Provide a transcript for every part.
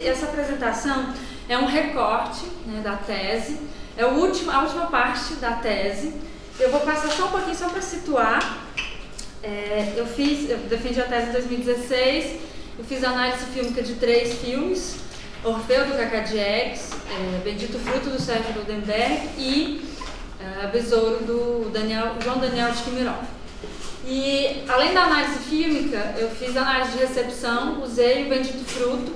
Essa apresentação é um recorte, né, da tese, é a última parte da tese. Eu vou passar só um pouquinho só para situar. Eu defendi a tese em 2016, eu fiz análise fílmica de 3 filmes, Orfeu do Cacá Diegues, Bendito Fruto do Sérgio Goldenberg e Besouro do João Daniel de Kimirov. E além da análise fílmica, eu fiz análise de recepção, usei o Bendito Fruto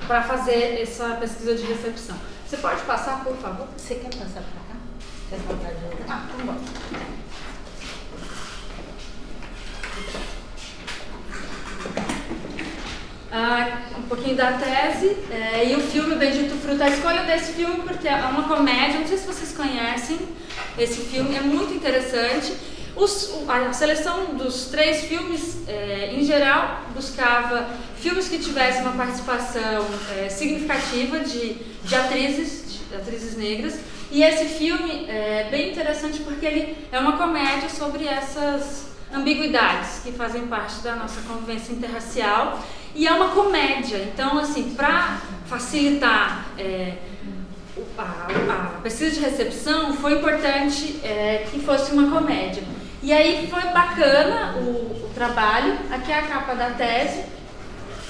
para fazer essa pesquisa de recepção. Você pode passar, por favor? Você quer passar para cá? Quer passar de outro? Vamos embora. Um pouquinho da tese e o filme Bendito Fruto. A escolha desse filme porque é uma comédia, não sei se vocês conhecem esse filme, é muito interessante. A seleção dos 3 filmes, em geral, buscava filmes que tivessem uma participação significativa de atrizes negras. E esse filme é bem interessante porque ele é uma comédia sobre essas ambiguidades que fazem parte da nossa convivência interracial. E é uma comédia, então, assim, para facilitar a pesquisa de recepção, foi importante que fosse uma comédia. E aí foi bacana o trabalho. Aqui é a capa da tese.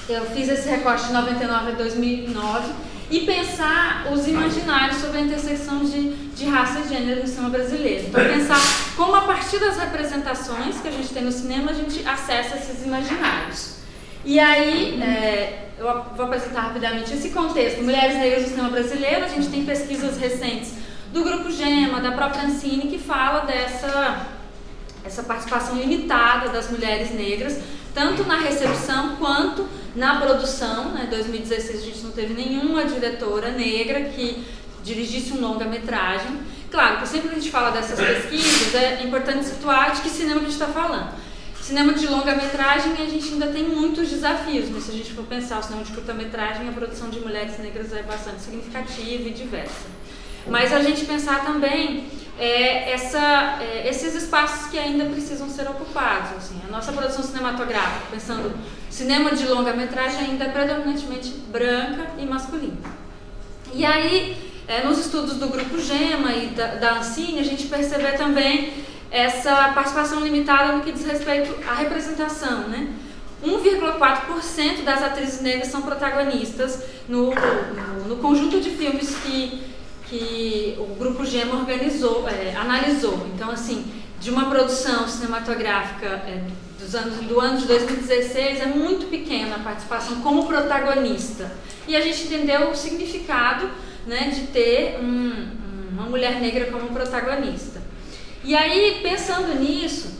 Eu fiz esse recorte de 99 a 2009 e pensar os imaginários sobre a intersecção de raça e gênero no cinema brasileiro. Então pensar como a partir das representações que a gente tem no cinema a gente acessa esses imaginários. E aí eu vou apresentar rapidamente esse contexto. Mulheres negras no cinema brasileiro, a gente tem pesquisas recentes do Grupo Gema, da própria Ancine, que fala dessa participação limitada das mulheres negras, tanto na recepção quanto na produção. Em 2016 a gente não teve nenhuma diretora negra que dirigisse um longa-metragem. Claro que sempre que a gente fala dessas pesquisas é importante situar de que cinema que a gente está falando. Cinema de longa-metragem a gente ainda tem muitos desafios, mas se a gente for pensar o cinema de curta-metragem, a produção de mulheres negras é bastante significativa e diversa. Mas a gente pensar também esses espaços que ainda precisam ser ocupados. Assim, a nossa produção cinematográfica, pensando cinema de longa-metragem, ainda é predominantemente branca e masculina. E aí, nos estudos do Grupo Gema e da Ancine, a gente percebe também essa participação limitada no que diz respeito à representação, né? 1,4% das atrizes negras são protagonistas no conjunto de filmes que o Grupo Gema analisou. Então, assim, de uma produção cinematográfica do ano de 2016, é muito pequena a participação como protagonista. E a gente entendeu o significado, né, de ter uma mulher negra como protagonista. E aí, pensando nisso,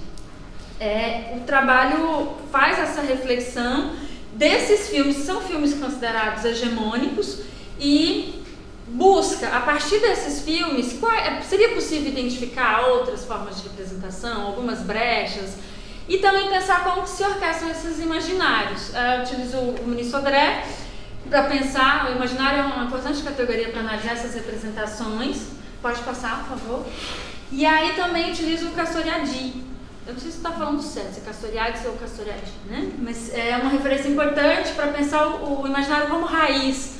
o trabalho faz essa reflexão desses filmes, são filmes considerados hegemônicos, e busca, a partir desses filmes, seria possível identificar outras formas de representação, algumas brechas, e também pensar como se orquestram esses imaginários. Eu utilizo o Muniz Sodré para pensar, o imaginário é uma importante categoria para analisar essas representações. Pode passar, por favor. E aí também utilizo o Castoriadis. Eu não sei se você está falando certo, se é Castoriadis ou Castoriadis, né? Mas é uma referência importante para pensar o imaginário como raiz.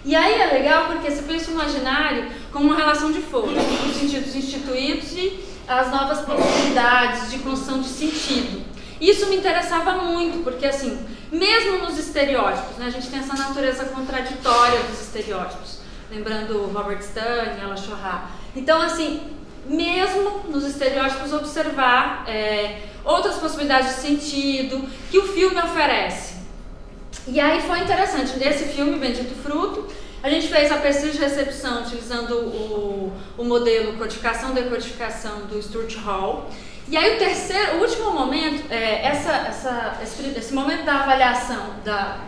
E aí é legal porque você pensa o imaginário como uma relação de força, os sentidos instituídos e as novas possibilidades de construção de sentido. Isso me interessava muito, porque assim, mesmo nos estereótipos, né, a gente tem essa natureza contraditória dos estereótipos, lembrando Robert Stern, Ella Chorra. Então, assim, mesmo nos estereótipos, observar outras possibilidades de sentido que o filme oferece. E aí foi interessante, nesse filme, Bendito Fruto, a gente fez a pesquisa de recepção utilizando o modelo codificação-decodificação do Stuart Hall. E aí o último momento, esse momento da avaliação, da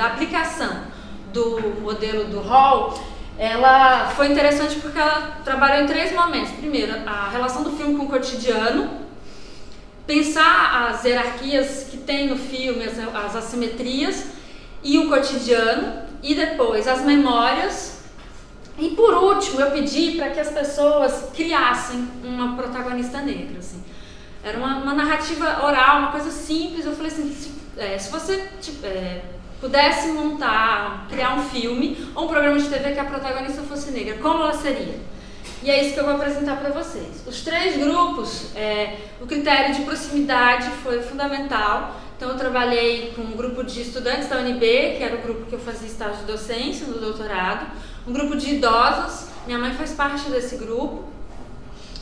aplicação do modelo do Hall, ela foi interessante porque ela trabalhou em 3 momentos. Primeiro, a relação do filme com o cotidiano, pensar as hierarquias que tem no filme, as assimetrias e o cotidiano, e depois as memórias. E por último, eu pedi para que as pessoas criassem uma protagonista negra. Assim. Era uma narrativa oral, uma coisa simples. Eu falei assim, se você pudesse criar um filme ou um programa de TV que a protagonista fosse negra, como ela seria? E é isso que eu vou apresentar para vocês. Os 3 grupos, o critério de proximidade foi fundamental. Então eu trabalhei com um grupo de estudantes da UNB, que era o grupo que eu fazia estágio de docência no doutorado, um grupo de idosos, minha mãe faz parte desse grupo.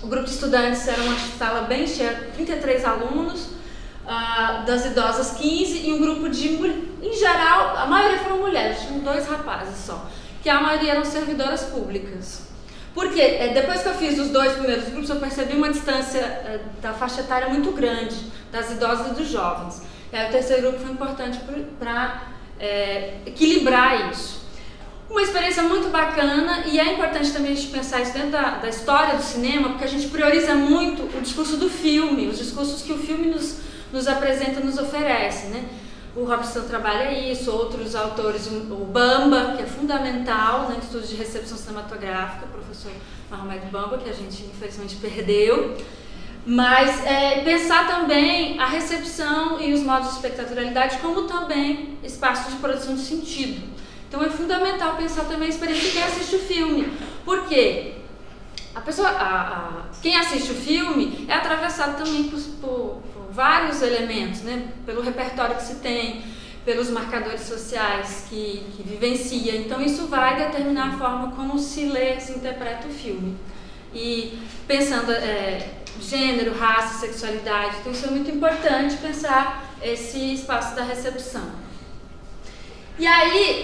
O grupo de estudantes era uma sala bem cheia, 33 alunos, das idosas 15, e um grupo de, em geral, a maioria foram mulheres, tinham 2 rapazes só, que a maioria eram servidoras públicas. Porque depois que eu fiz os 2 primeiros grupos, eu percebi uma distância da faixa etária muito grande, das idosas e dos jovens. E aí o 3º grupo foi importante para equilibrar isso. Uma experiência muito bacana, e é importante também a gente pensar isso dentro da história do cinema, porque a gente prioriza muito o discurso do filme, os discursos que o filme nos apresenta, nos oferece, né? O Robson trabalha isso, outros autores, o Bamba, que é fundamental no Instituto de Recepção Cinematográfica, o professor Mahomet Bamba, que a gente infelizmente perdeu. Mas pensar também a recepção e os modos de espectatorialidade como também espaço de produção de sentido. Então é fundamental pensar também a experiência de quem assiste o filme, porque a pessoa, quem assiste o filme é atravessado também por vários elementos, né? Pelo repertório que se tem, pelos marcadores sociais que vivencia. Então isso vai determinar a forma como se lê, se interpreta o filme. E pensando gênero, raça, sexualidade, então isso é muito importante pensar esse espaço da recepção. E aí,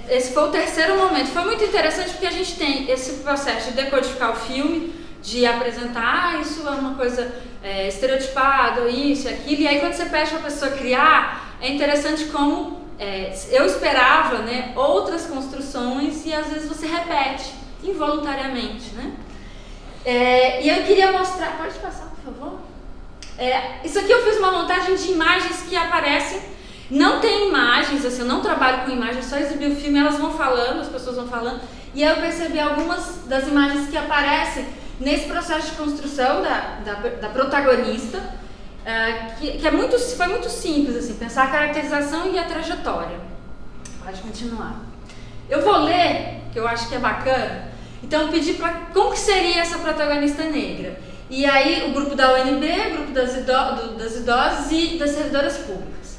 esse foi o 3º momento. Foi muito interessante porque a gente tem esse processo de decodificar o filme, de apresentar, isso é uma coisa estereotipada, isso e aquilo, e aí quando você pede para a pessoa criar, é interessante como eu esperava, né, outras construções e às vezes você repete involuntariamente, né? E eu queria mostrar, pode passar por favor? Isso aqui eu fiz uma montagem de imagens que aparecem, não tem imagens, assim, eu não trabalho com imagens, só exibi o filme, elas vão falando, as pessoas vão falando, e aí eu percebi algumas das imagens que aparecem nesse processo de construção da protagonista, que foi muito simples, assim, pensar a caracterização e a trajetória. Pode continuar. Eu vou ler, que eu acho que é bacana, então eu pedi como que seria essa protagonista negra. E aí o grupo da UNB, o grupo das idosas e das servidoras públicas.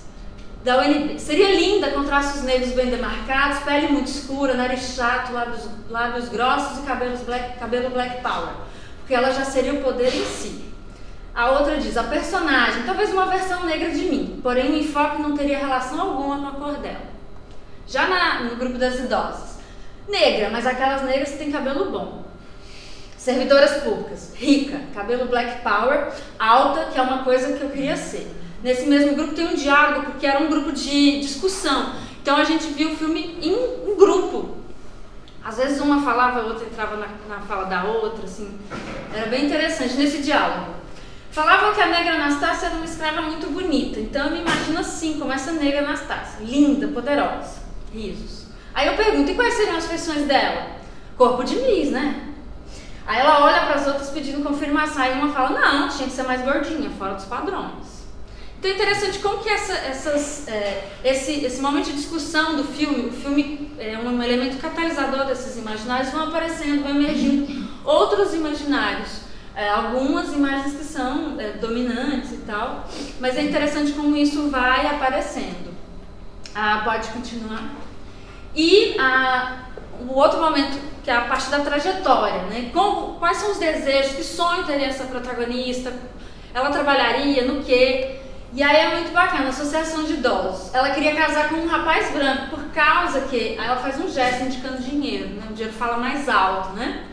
Da UNB. Seria linda, com traços negros bem demarcados, pele muito escura, nariz chato, lábios grossos e cabelo black power, porque ela já seria o poder em si. A outra diz, a personagem, talvez uma versão negra de mim, porém o enfoque não teria relação alguma com a cor dela. Já no grupo das idosas, negra, mas aquelas negras que têm cabelo bom. Servidoras públicas, rica, cabelo black power, alta, que é uma coisa que eu queria ser. Nesse mesmo grupo tem um diálogo, porque era um grupo de discussão. Então a gente viu o filme em grupo. Às vezes uma falava, a outra entrava na fala da outra, assim. Era bem interessante nesse diálogo. Falavam que a negra Anastácia era uma escrava muito bonita. Então eu me imagino assim, como essa negra Anastácia. Linda, poderosa. Risos. Aí eu pergunto, e quais seriam as feições dela? Corpo de Miss, né? Aí ela olha para as outras pedindo confirmação. Aí uma fala, não, tinha que ser mais gordinha, fora dos padrões. Então é interessante como que esse momento de discussão do filme, o filme é um elemento catalisador desses imaginários, vão aparecendo, vão emergindo outros imaginários, algumas imagens que são dominantes e tal, mas é interessante como isso vai aparecendo. Pode continuar. E o outro momento, que é a parte da trajetória, né? Quais são os desejos, que sonho teria essa protagonista, ela trabalharia no quê? E aí é muito bacana, a associação de idosos. Ela queria casar com um rapaz branco, por causa que... Aí ela faz um gesto indicando dinheiro, né? O dinheiro fala mais alto, né?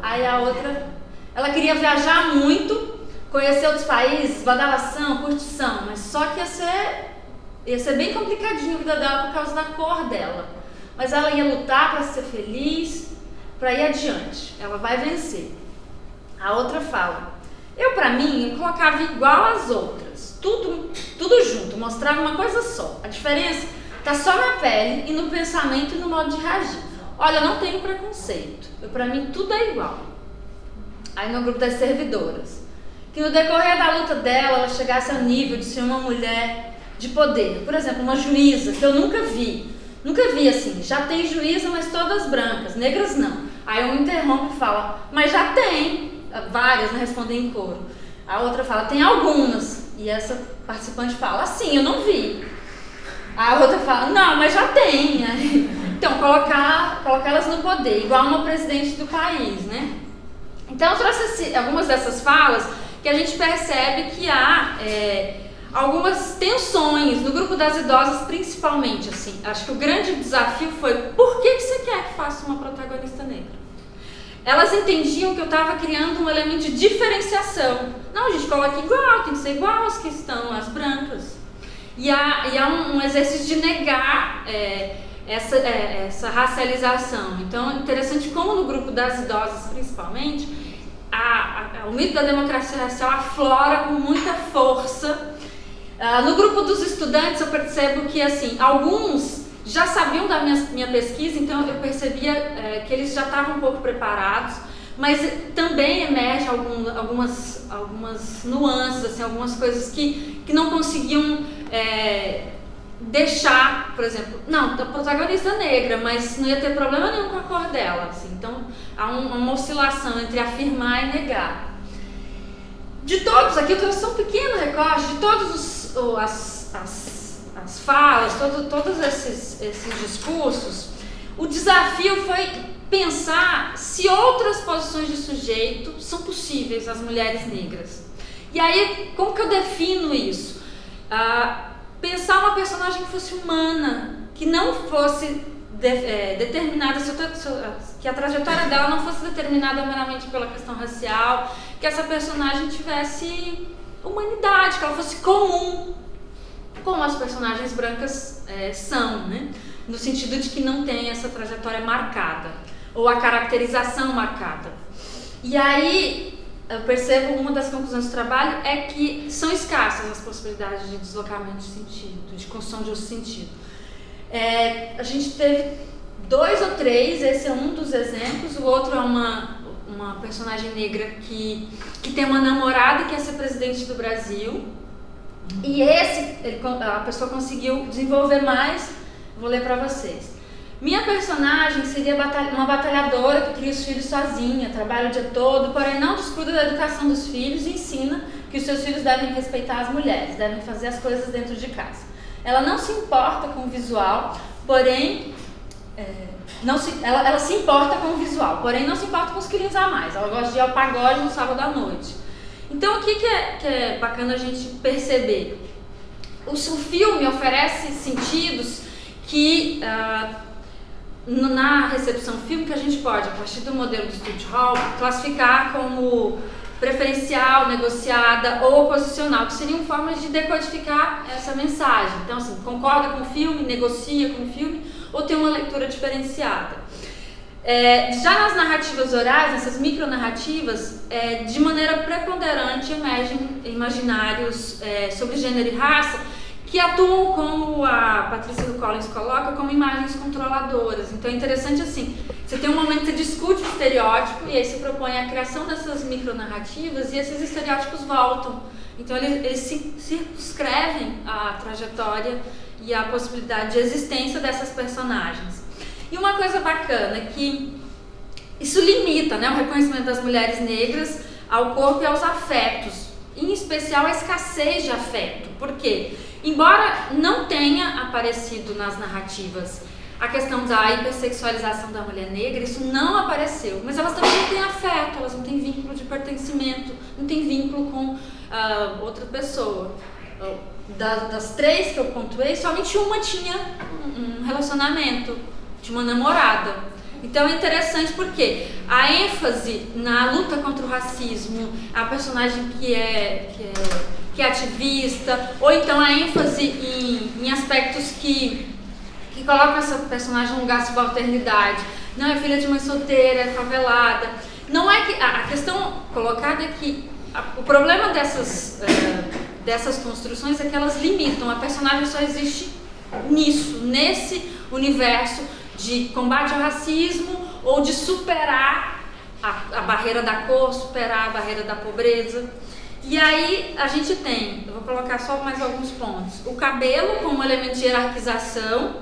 Aí a outra... Ela queria viajar muito, conhecer outros países, badalação, curtição, mas só que ia ser bem complicadinho a vida dela por causa da cor dela. Mas ela ia lutar para ser feliz, para ir adiante. Ela vai vencer. A outra fala... Eu colocava igual às outras, tudo junto, mostrava uma coisa só. A diferença está só na pele e no pensamento e no modo de reagir. Olha, eu não tenho preconceito, para mim tudo é igual. Aí no grupo das servidoras, que no decorrer da luta dela, ela chegasse ao nível de ser uma mulher de poder. Por exemplo, uma juíza, que eu nunca vi assim, já tem juíza, mas todas brancas, negras não. Aí um interrompe e fala, mas já tem, várias, né, respondem em coro. A outra fala, tem algumas, e essa participante fala, assim, eu não vi. A outra fala, não, mas já tem. Então, colocar elas no poder, igual uma presidente do país, né? Então, eu trouxe algumas dessas falas que a gente percebe que há algumas tensões no grupo das idosas, principalmente, assim. Acho que o grande desafio foi, por que você quer que faça uma protagonista negra? Elas entendiam que eu estava criando um elemento de diferenciação. Não, a gente coloca igual, tem que ser igual às que estão, as brancas. E há um exercício de negar essa racialização. Então, é interessante como no grupo das idosas, principalmente, o mito da democracia racial aflora com muita força. No grupo dos estudantes, eu percebo que, assim, alguns já sabiam da minha pesquisa, então eu percebia que eles já estavam um pouco preparados, mas também emergem algumas nuances, assim, algumas coisas que não conseguiam deixar, por exemplo, não, a protagonista negra, mas não ia ter problema nenhum com a cor dela, assim. Então há uma oscilação entre afirmar e negar. De todos, aqui eu trouxe só um pequeno recorte de todos as falas, todos esses discursos. O desafio foi pensar se outras posições de sujeito são possíveis às mulheres negras. E aí, como que eu defino isso? Pensar uma personagem que fosse humana, que não fosse determinada, que a trajetória dela não fosse determinada meramente pela questão racial, que essa personagem tivesse humanidade, que ela fosse comum, como as personagens brancas são, né? No sentido de que não tem essa trajetória marcada, ou a caracterização marcada. E aí, eu percebo, uma das conclusões do trabalho é que são escassas as possibilidades de deslocamento de sentido, de construção de outro sentido. A gente teve 2 ou 3, esse é um dos exemplos, o outro é uma personagem negra que tem uma namorada que quer ser presidente do Brasil, e a pessoa conseguiu desenvolver mais, vou ler para vocês. Minha personagem seria uma batalhadora que cria os filhos sozinha, trabalha o dia todo, porém não descuida da educação dos filhos e ensina que os seus filhos devem respeitar as mulheres, devem fazer as coisas dentro de casa. Ela não se importa com o visual, porém... ela se importa com o visual, porém não se importa com os quilinhos a mais. Ela gosta de ir ao pagode no sábado à noite. Então, o que é bacana a gente perceber? O filme oferece sentidos que... na recepção fílmica a gente pode, a partir do modelo do Stuart Hall, classificar como preferencial, negociada ou oposicional, que seriam formas de decodificar essa mensagem. Então, assim, concorda com o filme, negocia com o filme, ou tem uma leitura diferenciada. Já nas narrativas orais, nessas micronarrativas, de maneira preponderante emergem imaginários sobre gênero e raça, que atuam, como a Patrícia Collins coloca, como imagens controladoras. Então é interessante assim, você tem um momento que você discute o estereótipo e aí você propõe a criação dessas micronarrativas e esses estereótipos voltam. Então eles circunscrevem a trajetória e a possibilidade de existência dessas personagens. E uma coisa bacana é que isso limita, né, o reconhecimento das mulheres negras ao corpo e aos afetos, em especial a escassez de afeto. Por quê? Embora não tenha aparecido nas narrativas a questão da hipersexualização da mulher negra, isso não apareceu, mas elas também não têm afeto, elas não têm vínculo de pertencimento, não têm vínculo com outra pessoa. Das 3 que eu pontuei, somente uma tinha um relacionamento, tinha uma namorada. Então é interessante porque a ênfase na luta contra o racismo, a personagem que é ativista, ou então a ênfase em aspectos que colocam essa personagem num lugar de subalternidade. Não, é filha de mãe solteira, é favelada. Não é que a questão colocada é que o problema dessas construções é que elas limitam. A personagem só existe nesse universo de combate ao racismo ou de superar a barreira da cor, superar a barreira da pobreza. E aí a gente tem, eu vou colocar só mais alguns pontos, o cabelo como elemento de hierarquização,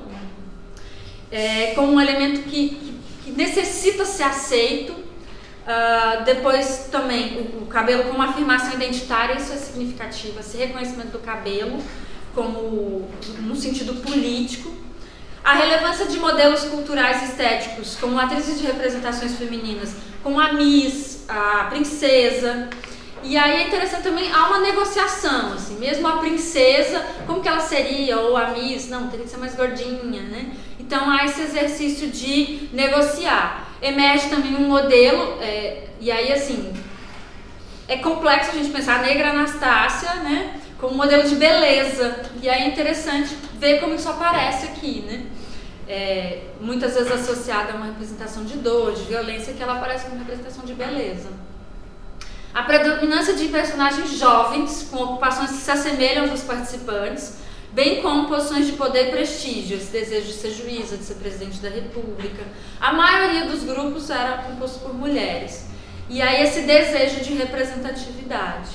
como um elemento que necessita ser aceito. Depois também o cabelo como afirmação identitária, isso é significativo, esse reconhecimento do cabelo como no sentido político. A relevância de modelos culturais e estéticos como atrizes de representações femininas, como a Miss, a princesa. E aí é interessante também, há uma negociação, assim, mesmo a princesa, como que ela seria, ou a Miss, não, teria que ser mais gordinha, né? Então há esse exercício de negociar. Emerge também um modelo, e aí assim, é complexo a gente pensar a negra Anastácia, né, como modelo de beleza, e aí é interessante ver como isso aparece aqui, né? Muitas vezes associada a uma representação de dor, de violência, que ela aparece como representação de beleza. A predominância de personagens jovens, com ocupações que se assemelham aos dos participantes, bem como posições de poder e prestígio, esse desejo de ser juíza, de ser presidente da república. A maioria dos grupos era composto por mulheres. E aí esse desejo de representatividade.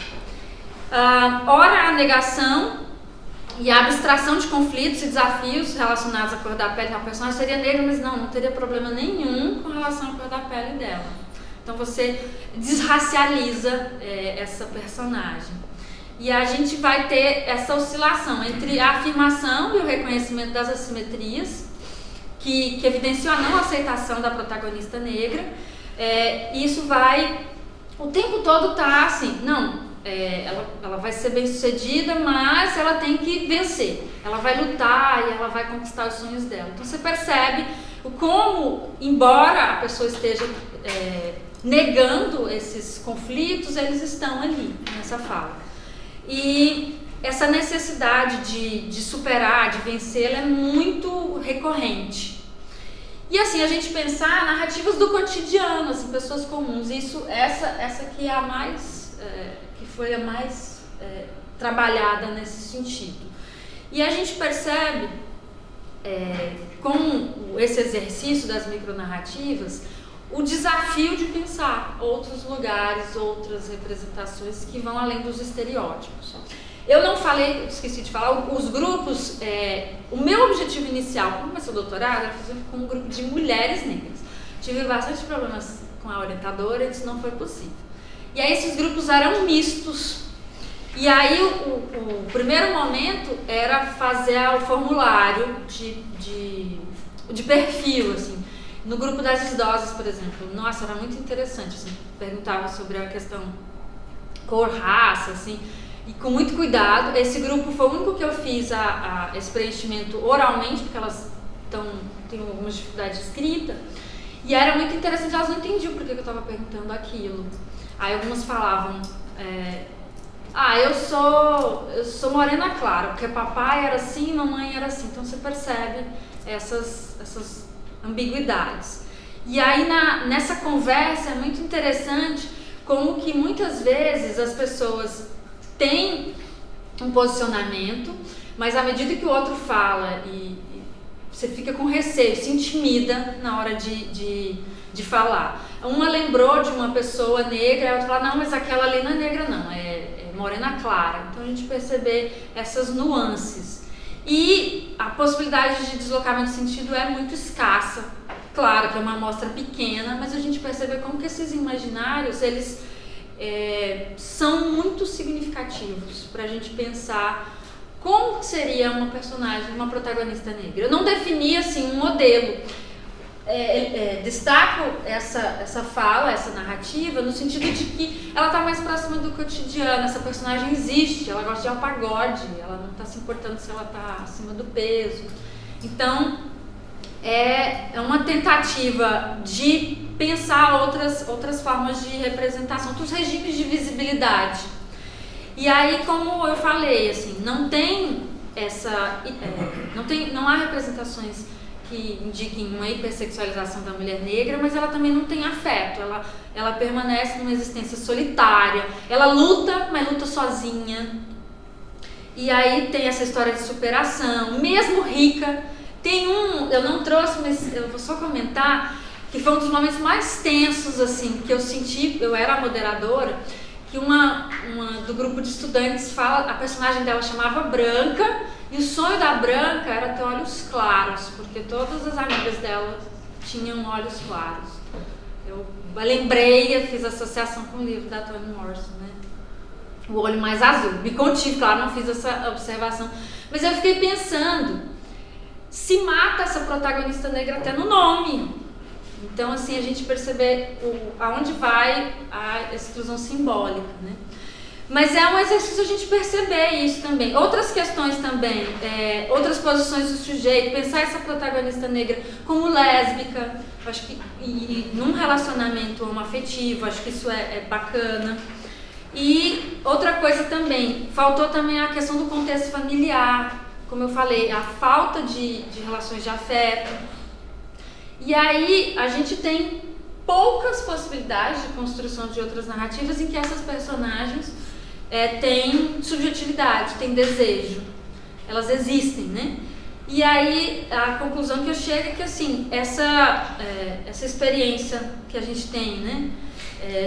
Ora, a negação e a abstração de conflitos e desafios relacionados à cor da pele da personagem seria negra, mas não teria problema nenhum com relação à cor da pele dela. Então você desracializa essa personagem. E a gente vai ter essa oscilação entre a afirmação e o reconhecimento das assimetrias, que evidenciam a não aceitação da protagonista negra. Isso vai o tempo todo estar assim, ela vai ser bem sucedida, mas ela tem que vencer. Ela vai lutar e ela vai conquistar os sonhos dela. Então você percebe como, embora a pessoa esteja negando esses conflitos, eles estão ali nessa fala. E essa necessidade de superar, de vencer, ela é muito recorrente. E assim, a gente pensar narrativas do cotidiano, assim, pessoas comuns, essa que é a mais, que foi a mais trabalhada nesse sentido. E a gente percebe, com esse exercício das micronarrativas, o desafio de pensar outros lugares, outras representações que vão além dos estereótipos. Eu não falei, esqueci de falar, os grupos, o meu objetivo inicial, como comecei o doutorado, era fazer com um grupo de mulheres negras. Tive bastante problemas com a orientadora e isso não foi possível. E aí esses grupos eram mistos. E aí o primeiro momento era fazer o formulário de perfil, assim. No grupo das idosas, por exemplo, nossa, era muito interessante, assim, perguntava sobre a questão cor, raça, assim, e com muito cuidado. Esse grupo foi o único que eu fiz esse preenchimento oralmente, porque elas têm algumas dificuldades de escrita, e era muito interessante, elas não entendiam por que eu estava perguntando aquilo. Aí algumas falavam, eu sou morena clara, porque papai era assim, mamãe era assim, então você percebe essas ambiguidades. E aí nessa conversa é muito interessante como que muitas vezes as pessoas têm um posicionamento, mas à medida que o outro fala e você fica com receio, se intimida na hora de falar. Uma lembrou de uma pessoa negra, a outra fala, não, mas aquela ali não é negra não, é morena clara. Então a gente perceber essas nuances. E a possibilidade de deslocamento de sentido é muito escassa. Claro que é uma amostra pequena, mas a gente percebe como que esses imaginários, eles são muito significativos para a gente pensar como seria uma personagem, uma protagonista negra. Eu não defini assim um modelo. Destaco essa fala, essa narrativa, no sentido de que ela está mais próxima do cotidiano. Essa personagem existe, ela gosta de ir ao pagode, ela não está se importando se ela está acima do peso. Então, é uma tentativa de pensar outras formas de representação, outros regimes de visibilidade. E aí, como eu falei, assim, não há representações que indiquem uma hipersexualização da mulher negra, mas ela também não tem afeto, ela permanece numa existência solitária, ela luta, mas luta sozinha. E aí tem essa história de superação, mesmo rica. Tem eu não trouxe, mas eu vou só comentar, que foi um dos momentos mais tensos, assim, que eu senti, eu era a moderadora, que uma do grupo de estudantes fala, a personagem dela chamava Branca, e o sonho da Branca era ter olhos claros, porque todas as amigas dela tinham olhos claros. Eu lembrei, eu fiz associação com o livro da Toni Morrison, né? O olho mais azul. Me contive, claro, não fiz essa observação, mas eu fiquei pensando, se mata essa protagonista negra até no nome. Então, assim, a gente perceber aonde vai a exclusão simbólica, né? Mas é um exercício a gente perceber isso também. Outras questões também, outras posições do sujeito, pensar essa protagonista negra como lésbica, acho que, e num relacionamento homoafetivo, acho que isso é bacana. E outra coisa também, faltou também a questão do contexto familiar, como eu falei, a falta de relações de afeto. E aí a gente tem poucas possibilidades de construção de outras narrativas em que essas personagens têm subjetividade, têm desejo, elas existem, né? E aí a conclusão que eu chego é que assim, essa experiência que a gente tem, né,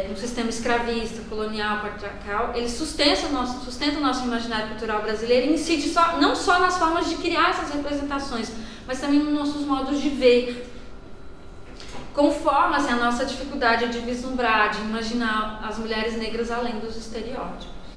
no sistema escravista, colonial, patriarcal, ele sustenta o nosso imaginário cultural brasileiro e incide não só nas formas de criar essas representações, mas também nos nossos modos de ver. Conforma assim, a nossa dificuldade de vislumbrar, de imaginar as mulheres negras além dos estereótipos.